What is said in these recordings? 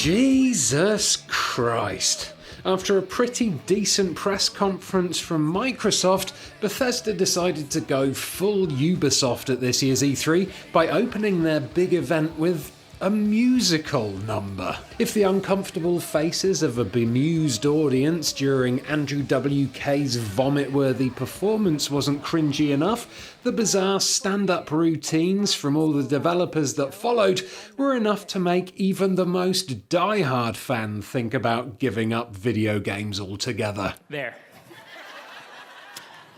Jesus Christ. After a pretty decent press conference from Microsoft, Bethesda decided to go full Ubisoft at this year's E3 by opening their big event with a musical number. If the uncomfortable faces of a bemused audience during Andrew WK's vomit-worthy performance wasn't cringy enough, the bizarre stand-up routines from all the developers that followed were enough to make even the most die-hard fan think about giving up video games altogether. There.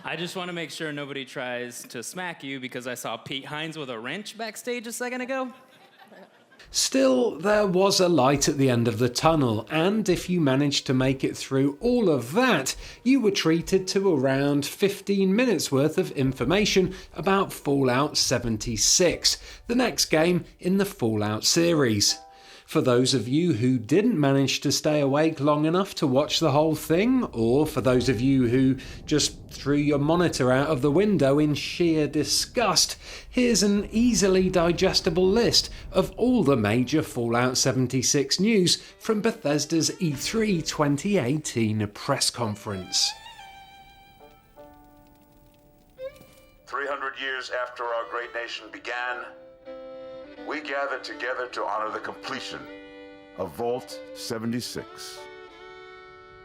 I just want to make sure nobody tries to smack you because I saw Pete Hines with a wrench backstage a second ago. Still, there was a light at the end of the tunnel, and if you managed to make it through all of that, you were treated to around 15 minutes worth of information about Fallout 76, the next game in the Fallout series. For those of you who didn't manage to stay awake long enough to watch the whole thing, or for those of you who just threw your monitor out of the window in sheer disgust, here's an easily digestible list of all the major Fallout 76 news from Bethesda's E3 2018 press conference. 300 years after our great nation began, we gathered together to honor the completion of Vault 76.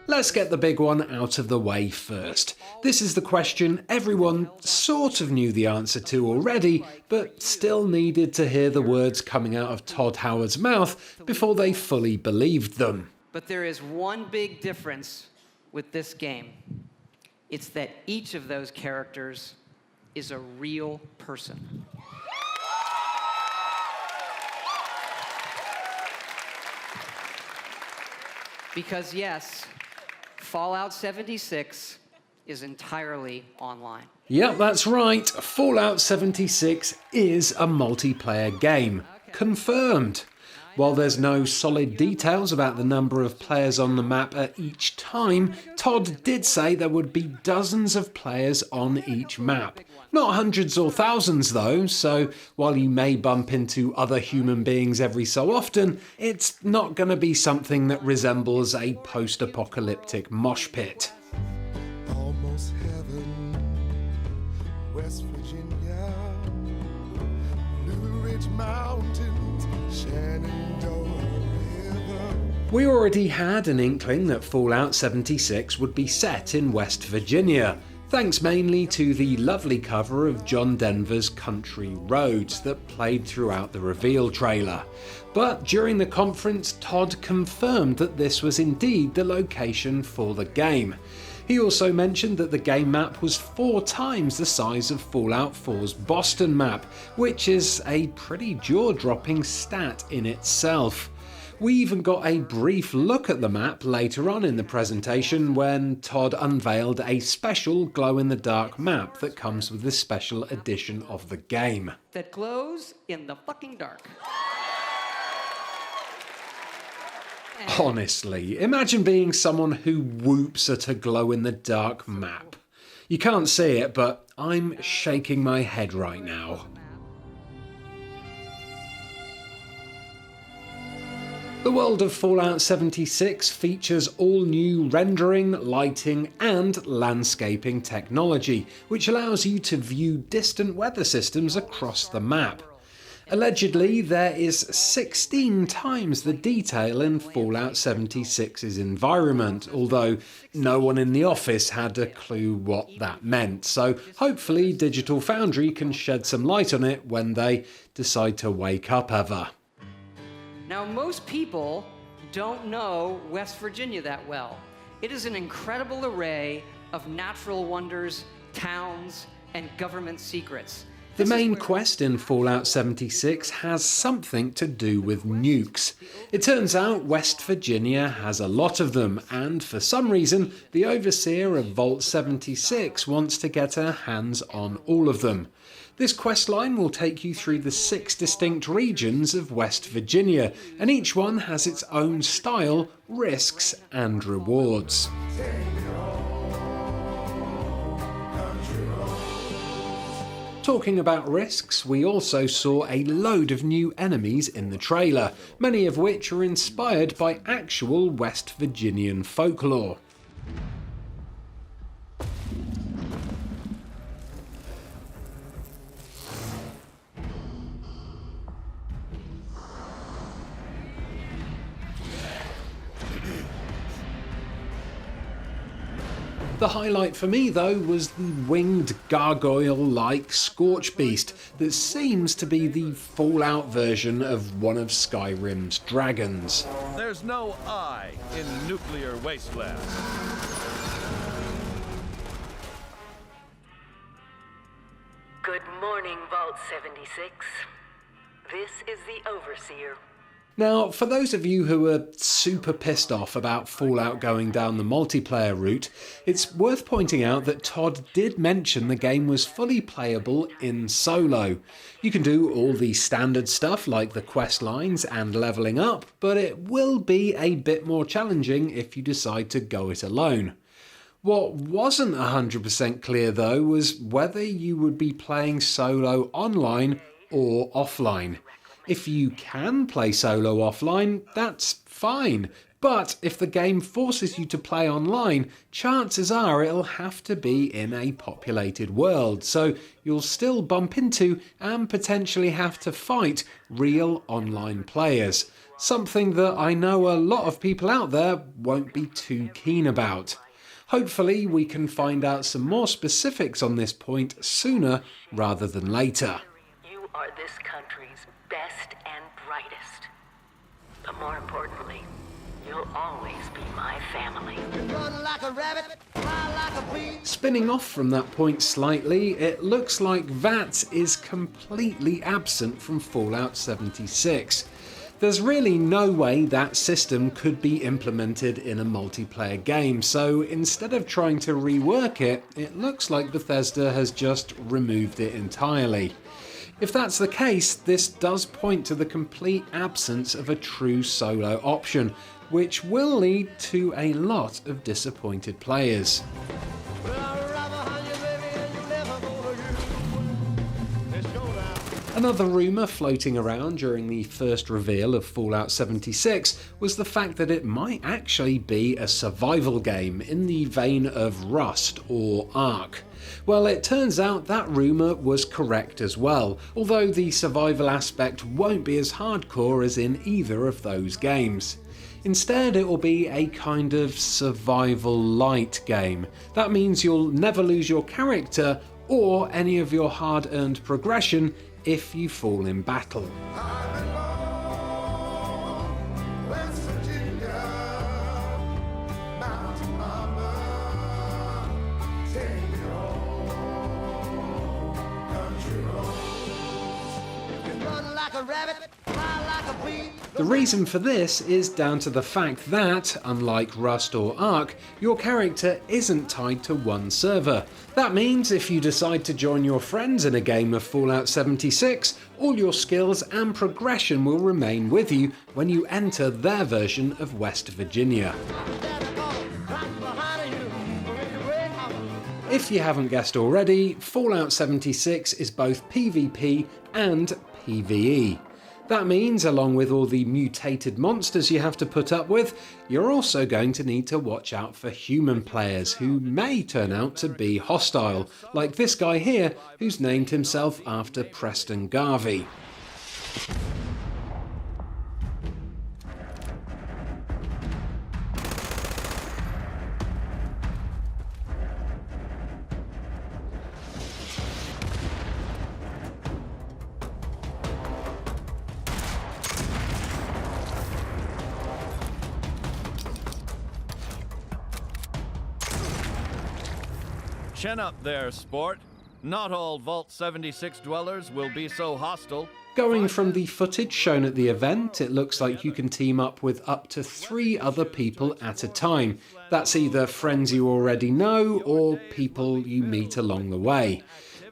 Let's get the big one out of the way first. This is the question everyone sort of knew the answer to already, but still needed to hear the words coming out of Todd Howard's mouth before they fully believed them. But there is one big difference with this game. It's that each of those characters is a real person. Because yes, Fallout 76 is entirely online. Yep, that's right. Fallout 76 is a multiplayer game. Confirmed. While there's no solid details about the number of players on the map at each time, Todd did say there would be dozens of players on each map. Not hundreds or thousands though, so while you may bump into other human beings every so often, it's not going to be something that resembles a post-apocalyptic mosh pit. Almost heaven, West Virginia, Blue Ridge Mountains, Shenandoah River. We already had an inkling that Fallout 76 would be set in West Virginia, thanks mainly to the lovely cover of John Denver's Country Roads that played throughout the reveal trailer. But during the conference, Todd confirmed that this was indeed the location for the game. He also mentioned that the game map was 4 times the size of Fallout 4's Boston map, which is a pretty jaw-dropping stat in itself. We even got a brief look at the map later on in the presentation when Todd unveiled a special glow-in-the-dark map that comes with this special edition of the game. That glows in the fucking dark. Honestly, imagine being someone who whoops at a glow-in-the-dark map. You can't see it, but I'm shaking my head right now. The world of Fallout 76 features all new rendering, lighting and landscaping technology, which allows you to view distant weather systems across the map. Allegedly, there is 16 times the detail in Fallout 76's environment, although no one in the office had a clue what that meant, so hopefully Digital Foundry can shed some light on it when they decide to wake up ever. Now, most people don't know West Virginia that well. It is an incredible array of natural wonders, towns, and government secrets. The main quest in Fallout 76 has something to do with nukes. It turns out West Virginia has a lot of them, and for some reason, the overseer of Vault 76 wants to get her hands on all of them. This questline will take you through the 6 distinct regions of West Virginia, and each one has its own style, risks, and rewards. Talking about risks, we also saw a load of new enemies in the trailer, many of which are inspired by actual West Virginian folklore. The highlight for me though was the winged gargoyle-like Scorch Beast that seems to be the Fallout version of one of Skyrim's dragons. There's no I in nuclear wasteland. Good morning, Vault 76. This is the Overseer. Now, for those of you who are super pissed off about Fallout going down the multiplayer route, it's worth pointing out that Todd did mention the game was fully playable in solo. You can do all the standard stuff like the quest lines and levelling up, but it will be a bit more challenging if you decide to go it alone. What wasn't 100% clear though was whether you would be playing solo online or offline. If you can play solo offline, that's fine. But if the game forces you to play online, chances are it'll have to be in a populated world, so you'll still bump into and potentially have to fight real online players. Something that I know a lot of people out there won't be too keen about. Hopefully we can find out some more specifics on this point sooner rather than later. You are this country's best and brightest. But more importantly, you'll always be my family. Run like a rabbit, fly like a bee. Spinning off from that point slightly, it looks like VATS is completely absent from Fallout 76. There's really no way that system could be implemented in a multiplayer game, so instead of trying to rework it, it looks like Bethesda has just removed it entirely. If that's the case, this does point to the complete absence of a true solo option, which will lead to a lot of disappointed players. Another rumour floating around during the first reveal of Fallout 76 was the fact that it might actually be a survival game in the vein of Rust or Ark. Well, it turns out that rumour was correct as well, although the survival aspect won't be as hardcore as in either of those games. Instead, it will be a kind of survival light game. That means you'll never lose your character or any of your hard-earned progression if you fall in battle. West Virginia, mountain mama, take me home, country roads. You can run like a rabbit, fly like a bee. The reason for this is down to the fact that, unlike Rust or Ark, your character isn't tied to one server. That means if you decide to join your friends in a game of Fallout 76, all your skills and progression will remain with you when you enter their version of West Virginia. If you haven't guessed already, Fallout 76 is both PvP and PvE. That means, along with all the mutated monsters you have to put up with, you're also going to need to watch out for human players who may turn out to be hostile, like this guy here who's named himself after Preston Garvey. Chin up there, sport. Not all Vault 76 dwellers will be so hostile. Going from the footage shown at the event, it looks like you can team up with up to 3 other people at a time. That's either friends you already know or people you meet along the way.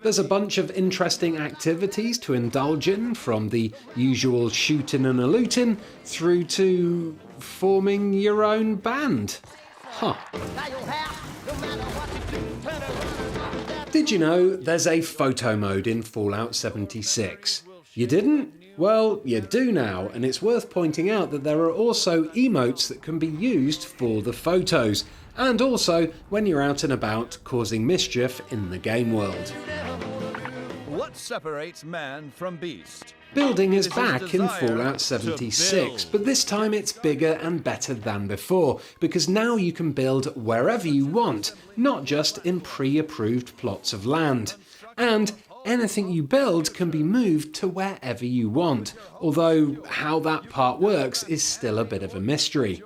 There's a bunch of interesting activities to indulge in, from the usual shooting and a looting through to forming your own band. Huh. Did you know there's a photo mode in Fallout 76? You didn't? Well, you do now, and it's worth pointing out that there are also emotes that can be used for the photos, and also when you're out and about causing mischief in the game world. What separates man from beast? Building is It is his back in desire Fallout to 76, build. but this time it's bigger and better than before, because now you can build wherever you want, not just in pre-approved plots of land. And anything you build can be moved to wherever you want, although how that part works is still a bit of a mystery.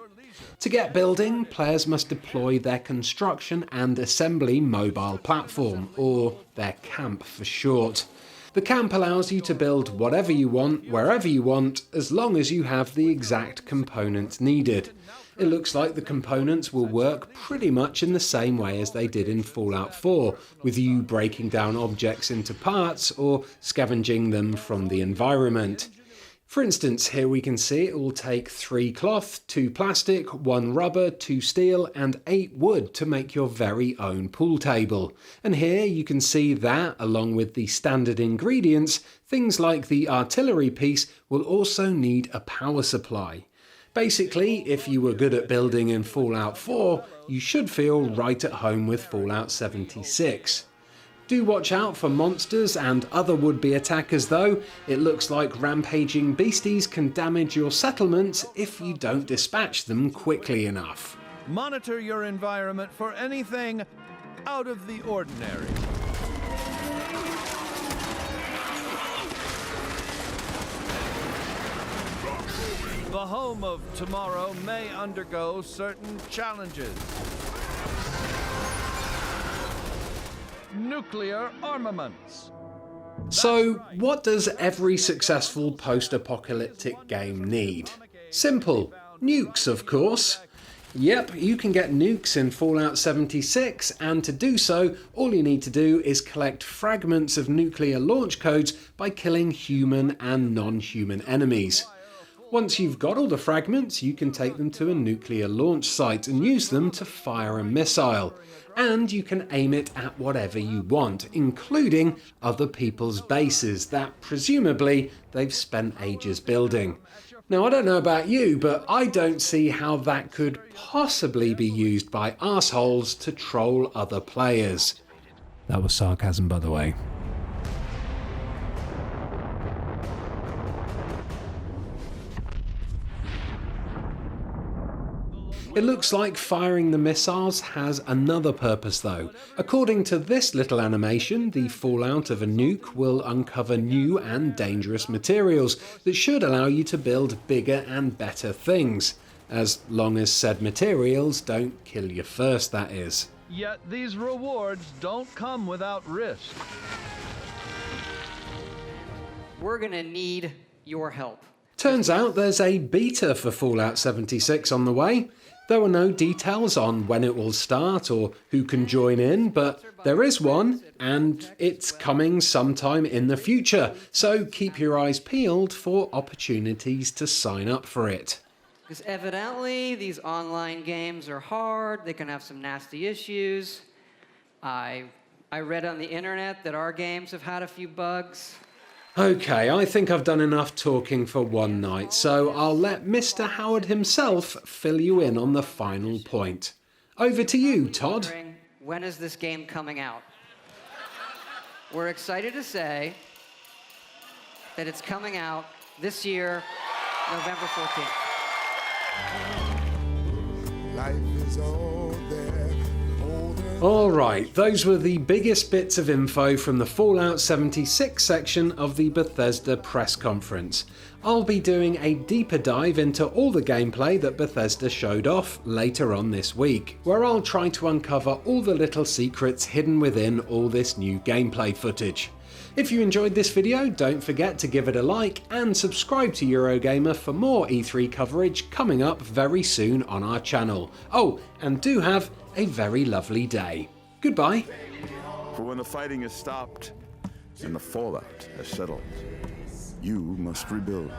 To get building, players must deploy their construction and assembly mobile platform, or their camp for short. The camp allows you to build whatever you want, wherever you want, as long as you have the exact components needed. It looks like the components will work pretty much in the same way as they did in Fallout 4, with you breaking down objects into parts or scavenging them from the environment. For instance, here we can see it will take 3 cloth, 2 plastic, 1 rubber, 2 steel and 8 wood to make your very own pool table. And here you can see that, along with the standard ingredients, things like the artillery piece will also need a power supply. Basically, if you were good at building in Fallout 4, you should feel right at home with Fallout 76. Do watch out for monsters and other would-be attackers though. It looks like rampaging beasties can damage your settlements if you don't dispatch them quickly enough. Monitor your environment for anything out of the ordinary. The home of tomorrow may undergo certain challenges. Nuclear armaments. So, what does every successful post-apocalyptic game need? Simple. Nukes, of course. Yep, you can get nukes in Fallout 76, and to do so, all you need to do is collect fragments of nuclear launch codes by killing human and non-human enemies. Once you've got all the fragments, you can take them to a nuclear launch site and use them to fire a missile. And you can aim it at whatever you want, including other people's bases that presumably they've spent ages building. Now, I don't know about you, but I don't see how that could possibly be used by arseholes to troll other players. That was sarcasm, by the way. It looks like firing the missiles has another purpose though. According to this little animation, the fallout of a nuke will uncover new and dangerous materials that should allow you to build bigger and better things. As long as said materials don't kill you first, that is. Yet these rewards don't come without risk. We're gonna need your help. Turns out there's a beta for Fallout 76 on the way. There were no details on when it will start or who can join in, but there is one, and it's coming sometime in the future, so keep your eyes peeled for opportunities to sign up for it. Because evidently, these online games are hard, they can have some nasty issues. I read on the internet that our games have had a few bugs. Okay, I think I've done enough talking for one night, so I'll let Mr. Howard himself fill you in on the final point. Over to you, Todd. When is this game coming out? We're excited to say that it's coming out this year, November 14th. Life is all there. Alright, those were the biggest bits of info from the Fallout 76 section of the Bethesda press conference. I'll be doing a deeper dive into all the gameplay that Bethesda showed off later on this week, where I'll try to uncover all the little secrets hidden within all this new gameplay footage. If you enjoyed this video, don't forget to give it a like and subscribe to Eurogamer for more E3 coverage coming up very soon on our channel. Oh, and do have a very lovely day. Goodbye. For when the fighting is stopped and the fallout has settled, you must rebuild.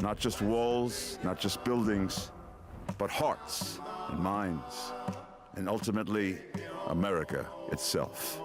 Not just walls, not just buildings, but hearts and minds, and ultimately America itself.